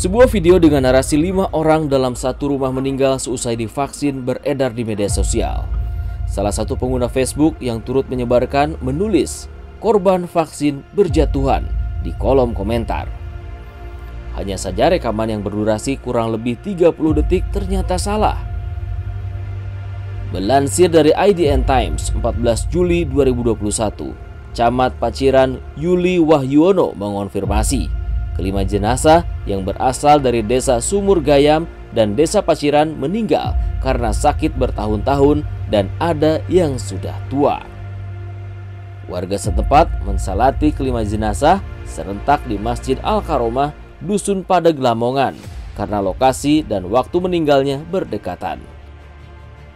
Sebuah video dengan narasi 5 orang dalam satu rumah meninggal seusai divaksin beredar di media sosial. Salah satu pengguna Facebook yang turut menyebarkan menulis korban vaksin berjatuhan di kolom komentar. Hanya saja rekaman yang berdurasi kurang lebih 30 detik ternyata salah. Melansir dari IDN Times 14 Juli 2021, Camat Paciran Yuli Wahyuono mengonfirmasi kelima jenazah yang berasal dari desa Sumur Gayam dan desa Paciran meninggal karena sakit bertahun-tahun dan ada yang sudah tua. Warga setempat mensalati kelima jenazah serentak di Masjid Al-Karomah, Dusun Padeg Lamongan karena lokasi dan waktu meninggalnya berdekatan.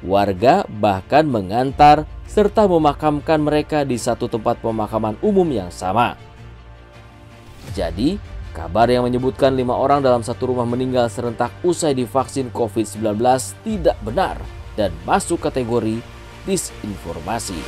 Warga bahkan mengantar serta memakamkan mereka di satu tempat pemakaman umum yang sama. Jadi, kabar yang menyebutkan 5 orang dalam satu rumah meninggal serentak usai divaksin COVID-19 tidak benar dan masuk kategori disinformasi.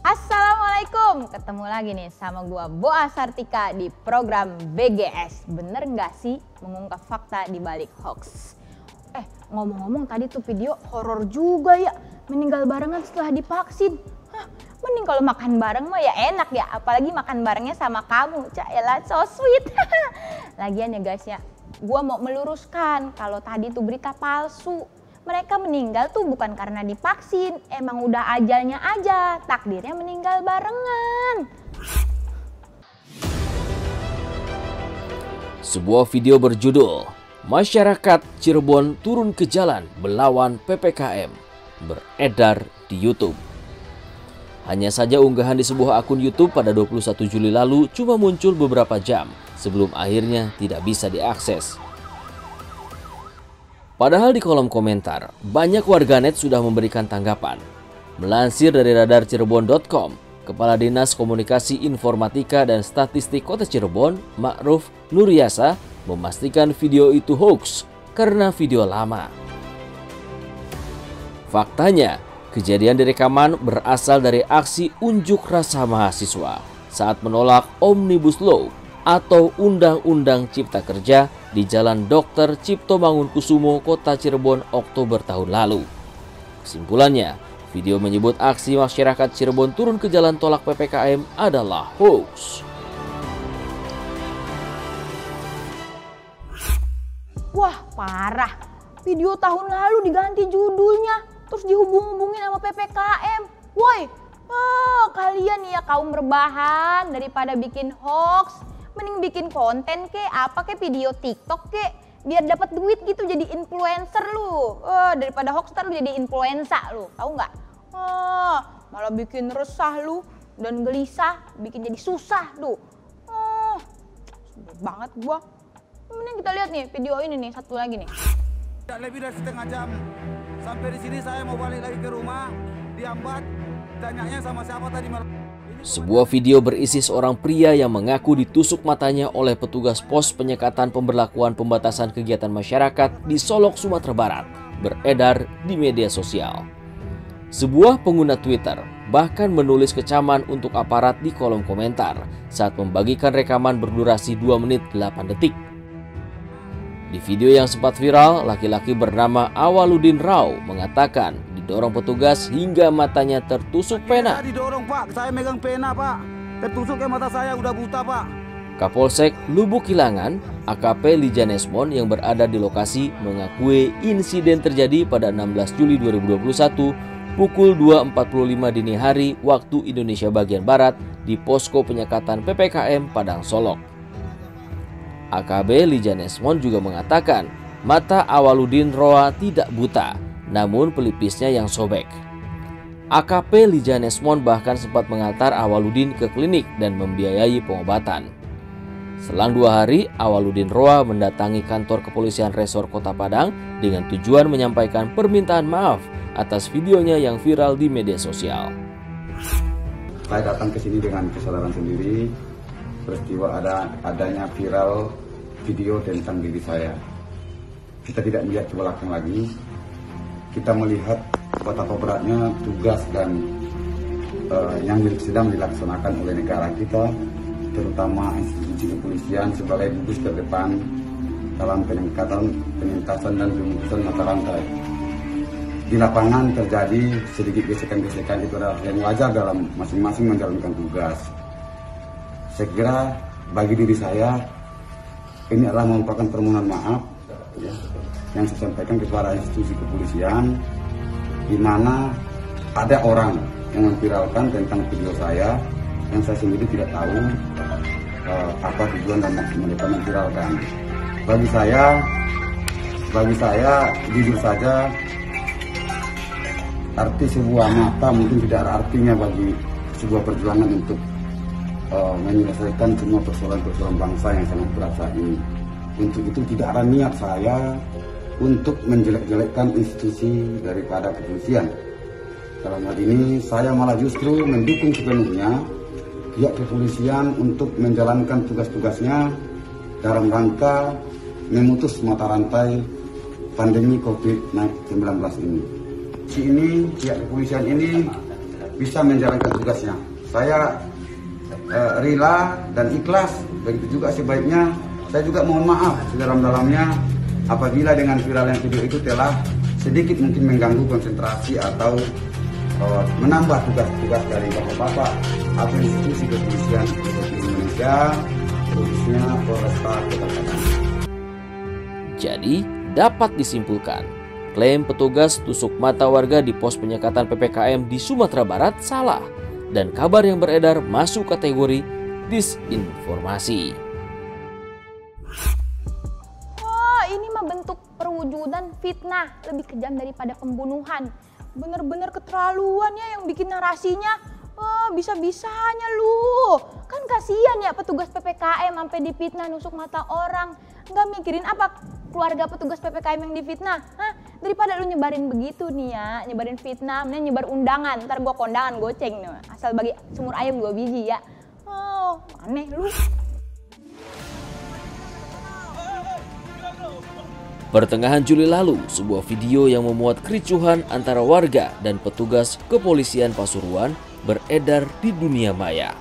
Assalamualaikum, ketemu lagi nih sama gua Boa Sartika di program BGS. Bener nggak sih mengungkap fakta di balik hoax? Ngomong-ngomong tadi tuh video horor juga ya, meninggal barengan setelah divaksin. Mending kalau makan bareng mah ya enak ya, apalagi makan barengnya sama kamu. Caelah, so sweet. Lagian ya guys ya, gua mau meluruskan kalau tadi tuh berita palsu. Mereka meninggal tuh bukan karena divaksin, emang udah ajalnya aja, takdirnya meninggal barengan. Sebuah video berjudul "Masyarakat Cirebon turun ke jalan melawan PPKM" beredar di YouTube. Hanya saja unggahan di sebuah akun YouTube pada 21 Juli lalu cuma muncul beberapa jam sebelum akhirnya tidak bisa diakses. Padahal di kolom komentar, banyak warganet sudah memberikan tanggapan. Melansir dari radarcirebon.com, Kepala Dinas Komunikasi Informatika dan Statistik Kota Cirebon, Ma'ruf Nuryasa, memastikan video itu hoax karena video lama. Faktanya, kejadian di rekaman berasal dari aksi unjuk rasa mahasiswa saat menolak Omnibus Law atau Undang-Undang Cipta Kerja di Jalan Dr. Cipto Mangunkusumo, Kota Cirebon, Oktober tahun lalu. Kesimpulannya, video menyebut aksi masyarakat Cirebon turun ke jalan tolak PPKM adalah hoax. Wah, parah. Video tahun lalu diganti judulnya, terus dihubung-hubungin sama PPKM. Woi, kalian nih ya kaum berbahan, daripada bikin hoax, mending bikin konten ke, apa ke, video TikTok ke, biar dapat duit gitu jadi influencer lu. Daripada hoax ntar lu jadi influencer lu, tahu nggak? Malah bikin resah lu dan gelisah, bikin jadi susah lu. Sebel banget gua. Mending kita lihat nih video ini nih, satu lagi nih. Tidak lebih dari setengah jam. Sampai di sini saya mau balik lagi ke rumah, dihambat, tanyanya sama siapa tadi malam. Sebuah video berisi seorang pria yang mengaku ditusuk matanya oleh petugas pos penyekatan pemberlakuan pembatasan kegiatan masyarakat di Solok, Sumatera Barat, beredar di media sosial. Sebuah pengguna Twitter bahkan menulis kecaman untuk aparat di kolom komentar saat membagikan rekaman berdurasi 2 menit 8 detik. Di video yang sempat viral, laki-laki bernama Awaludin Rao mengatakan didorong petugas hingga matanya tertusuk pena. Saya didorong pak, saya megang pena pak, tertusuk ke mata saya, udah buta pak. Kapolsek Lubuk Kilangan, AKP Lijanesmon yang berada di lokasi mengakui insiden terjadi pada 16 Juli 2021 pukul 2.45 dini hari waktu Indonesia bagian Barat di posko penyekatan PPKM Padang Solok. AKB Lijanesmon juga mengatakan mata Awaludin Roa tidak buta, namun pelipisnya yang sobek. AKP Lijanesmon bahkan sempat mengantar Awaludin ke klinik dan membiayai pengobatan. Selang 2 hari, Awaludin Roa mendatangi kantor kepolisian Resor Kota Padang dengan tujuan menyampaikan permintaan maaf atas videonya yang viral di media sosial. Saya datang ke sini dengan kesadaran sendiri, peristiwa adanya viral video tentang diri saya. Kita tidak melihat ke belakang lagi, kita melihat betapa beratnya tugas dan yang sedang dilaksanakan oleh negara kita, terutama institusi kepolisian sebagai gugus terdepan dalam penentasan dan pemutusan mata rantai. Di lapangan terjadi sedikit gesekan-gesekan, itu adalah yang wajar dalam masing-masing menjalankan tugas. Saya kira bagi diri saya ini adalah merupakan permohonan maaf ya, yang saya sampaikan kepada institusi kepolisian, di mana ada orang yang memviralkan tentang video saya yang saya sendiri tidak tahu apa tujuan dan maksud mereka memviralkan. Bagi saya jujur saja, arti sebuah mata mungkin tidak ada artinya bagi sebuah perjuangan untuk menyelesaikan semua persoalan-persoalan bangsa yang sangat berat saat ini. Untuk itu tidak ada niat saya untuk menjelek-jelekkan institusi daripada kepolisian. Dalam hal ini saya malah justru mendukung sepenuhnya pihak kepolisian untuk menjalankan tugas-tugasnya dalam rangka memutus mata rantai pandemi COVID-19 ini. Pihak kepolisian ini bisa menjalankan tugasnya. Saya rela dan ikhlas. Begitu juga sebaiknya saya juga mohon maaf sedalam-dalamnya apabila dengan viralnya video itu telah sedikit mungkin mengganggu konsentrasi atau menambah tugas-tugas dari bapak-bapak atau institusi kepolisian di Indonesia, khususnya Polresta Kota Padang. Jadi, dapat disimpulkan, klaim petugas tusuk mata warga di pos penyekatan PPKM di Sumatera Barat salah, dan kabar yang beredar masuk kategori disinformasi. Oh, ini mah bentuk perwujudan fitnah, lebih kejam daripada pembunuhan. Bener-bener keterlaluan ya yang bikin narasinya. Oh, bisa-bisanya lu. Kan kasihan ya petugas PPKM sampai difitnah nusuk mata orang. Nggak mikirin apa keluarga petugas PPKM yang difitnah? Hah? Daripada lu nyebarin begitu nih ya, nyebarin fitnah, mending nyebar undangan. Ntar gua kondangan goceng nih, asal bagi semur ayam 2 biji ya. Oh, aneh lu. Pertengahan Juli lalu, sebuah video yang memuat kericuhan antara warga dan petugas kepolisian Pasuruan beredar di dunia maya.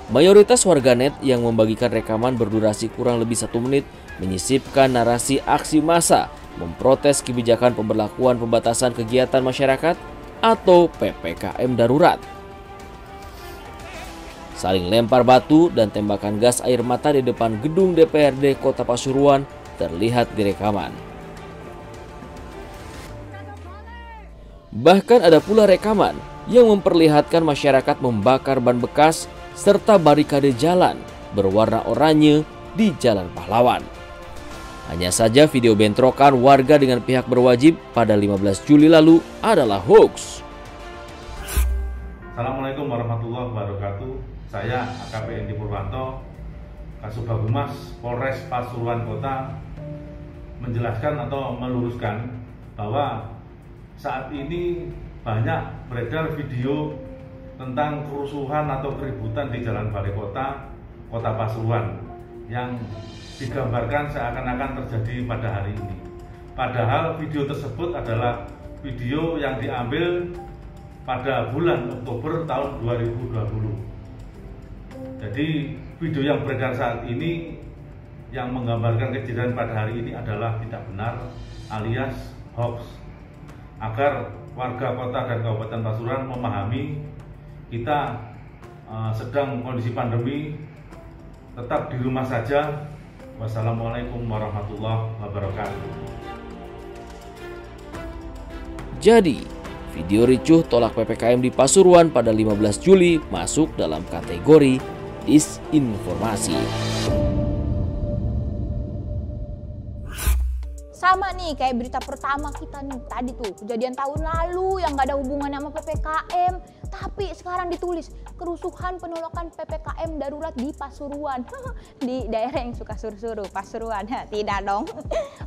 Mayoritas warganet yang membagikan rekaman berdurasi kurang lebih 1 menit menyisipkan narasi aksi massa memprotes kebijakan pemberlakuan pembatasan kegiatan masyarakat atau PPKM darurat. Saling lempar batu dan tembakan gas air mata di depan gedung DPRD Kota Pasuruan terlihat di rekaman. Bahkan ada pula rekaman yang memperlihatkan masyarakat membakar ban bekas serta barikade jalan berwarna oranye di Jalan Pahlawan. Hanya saja video bentrokan warga dengan pihak berwajib pada 15 Juli lalu adalah hoax. Assalamualaikum warahmatullahi wabarakatuh. Saya AKP Endi Purwanto, Kasubag Humas Polres Pasuruan Kota, menjelaskan atau meluruskan bahwa saat ini banyak beredar video tentang kerusuhan atau keributan di Jalan Balai Kota, Kota Pasuruan yang digambarkan seakan-akan terjadi pada hari ini. Padahal video tersebut adalah video yang diambil pada bulan Oktober tahun 2020. Jadi video yang beredar saat ini yang menggambarkan kejadian pada hari ini adalah tidak benar alias hoax. Agar warga kota dan Kabupaten Pasuruan memahami kita sedang kondisi pandemi, tetap di rumah saja. Wassalamualaikum warahmatullahi wabarakatuh. Jadi, video ricuh tolak PPKM di Pasuruan pada 15 Juli masuk dalam kategori disinformasi. Sama nih kayak berita pertama kita nih tadi tuh, kejadian tahun lalu yang gak ada hubungannya sama PPKM, tapi sekarang ditulis kerusuhan penolakan PPKM darurat di Pasuruan. Di daerah yang suka suruh-suruh, Pasuruan. Tidak dong.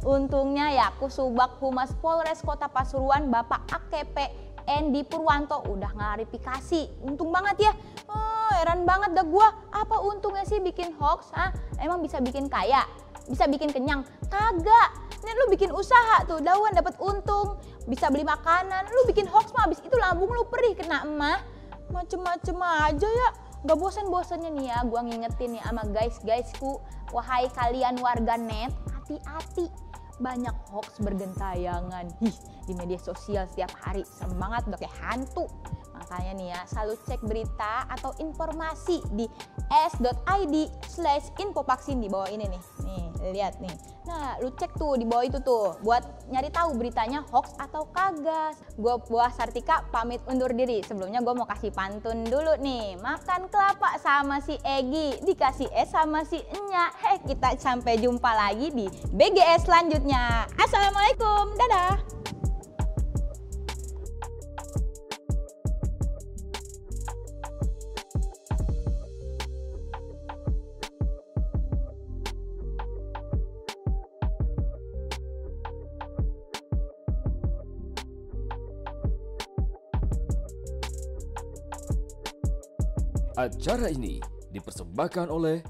Untungnya ya Kasubag Humas Polres Kota Pasuruan Bapak AKP Endi Purwanto udah klarifikasi. Untung banget ya. Oh, heran banget dah gua. Apa untungnya sih bikin hoax? Emang bisa bikin kaya? bisa bikin kenyang? Kagak. Ini lu bikin usaha tuh, dawan dapat untung, bisa beli makanan. Lu bikin hoax mah abis itu lambung lu perih kena emah. Macem-macem aja ya. Gak bosan-bosannya nih ya gua ngingetin nih sama guys-guysku. Wahai kalian warga net, hati-hati. Banyak hoax bergentayangan di media sosial setiap hari. Semangat udah kayak hantu. Makanya nih ya, selalu cek berita atau informasi di s.id/infovaksin di bawah ini nih. Nih, lihat nih. Nah, lu cek tuh di bawah itu tuh buat nyari tahu beritanya hoax atau kagak. Gue Boa Sartika pamit undur diri. Sebelumnya gue mau kasih pantun dulu nih. Makan kelapa sama si Egi, dikasih es sama si Enya. Kita sampai jumpa lagi di BGS selanjutnya. Assalamualaikum, dadah. Acara ini dipersembahkan oleh